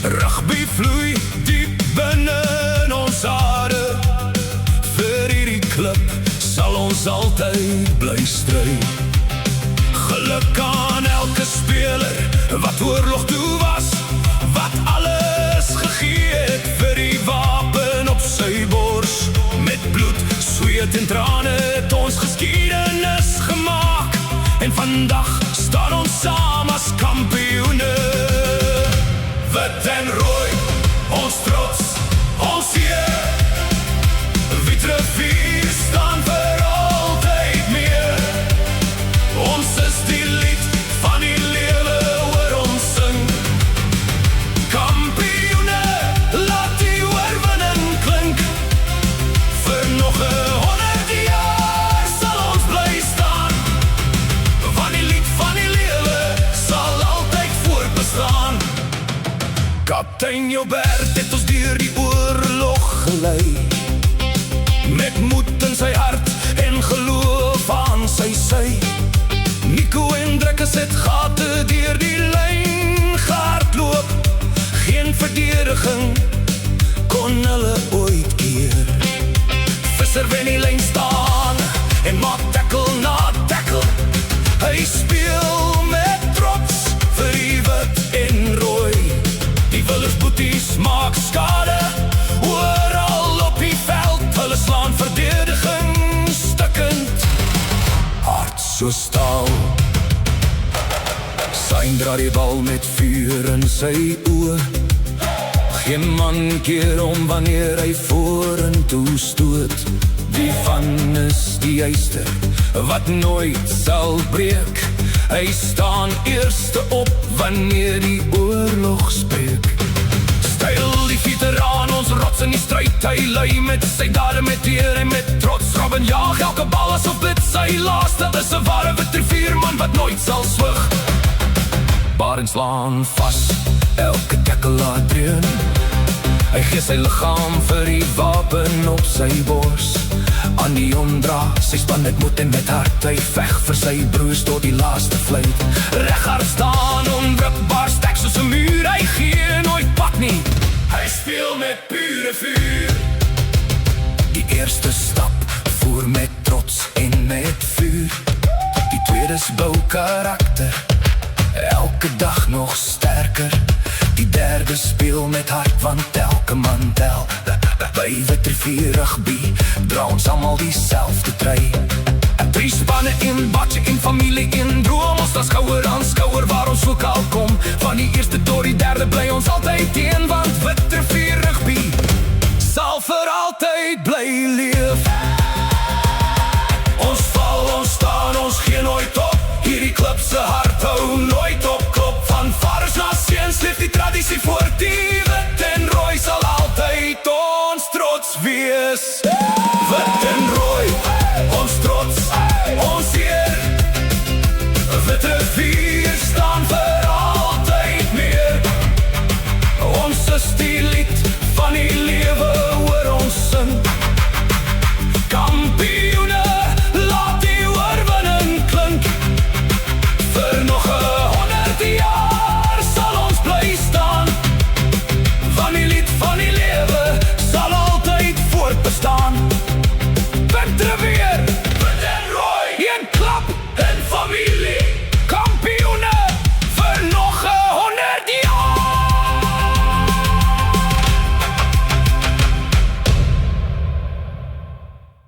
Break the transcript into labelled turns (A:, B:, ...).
A: Rugby vloei diep binne in ons hare. Vir hierdie klub sal ons altyd bly stry. Geluk aan elke speler wat oorlog toe was, wat alles gegee het vir die wapen op sy bors. Met bloed, sweet en trane het ons geskiedenis gemaak, en vandag staan ons saam as kampioene. Wit en rooi, ons trots, ons eer. Wit-Rivier staan vir altyd meer. Ons is die lied van die lewe oor ons sing. Kampioene, laat die oorwinning klink. Vir nog 100 jaar sal ons bly staan, want die lied van die lewe sal altyd voortbestaan. Kaptein Joubert het ons deur die oorlog gelei, met moed in sy hart en geloof aan sy sy. Nico en Driekus het gate deur die lyn gehardloop. Geen verdediging kon hulle ooit keer. Visser wen die lyn staan en maak tackle na tackle. Hy speel met trots vir die wit en rooi. Die Willersboeties maak skade oral op die veld. Hulle slaan verdediging stukkend, hard so staal. Sain dra die bal met vuur in sy oë. Geen man keer om wanneer hy vorentoe stoot. Die van is die yster wat nooit sal breek. Hy staan eerste op wanneer die oorlog spreek. Styl die veteraan, ons rots in die stryd. Hy lei met sy dade met eer en met trots. Robin jaag elke bal asof dit sy laaste is. 'n ware Wit-Rivierman wat nooit sal swig. Barend slaan vas, elke tackle laat dreun. Hy gee sy liggaam vir die wapen op sy bors. Aan die omdra, sy span met moed en met hart. Hy veg vir sy broers tot die laaste vluit. Reghard staan, onwrikbaar, sterk soos 'n muur. Hy gee nooit pak nie, hy speel met pure vuur. Die eerste stap voer met trots en met vuur. Die tweedes bou karakter, elke dag nog sterker. Die derde speel met hart, want elke man tel. By Wit-Rivier Rugby dra ons allemaal diezelfde trui. 3 spanne in, badje in, familie in, droom ons dan skouwer aan skouwer waar ons ook al kom. Van die eerste tot die derde bly ons altyd een, want Wit-Rivier Rugby sal vir altyd bly leef. Ons val, ons staan, ons gee nooit op. Hierdie klub se hart hou nooit op klop. Van vaders na seuns leef die tradisie voort. Die wit en rooi sal altyd ons trots wees.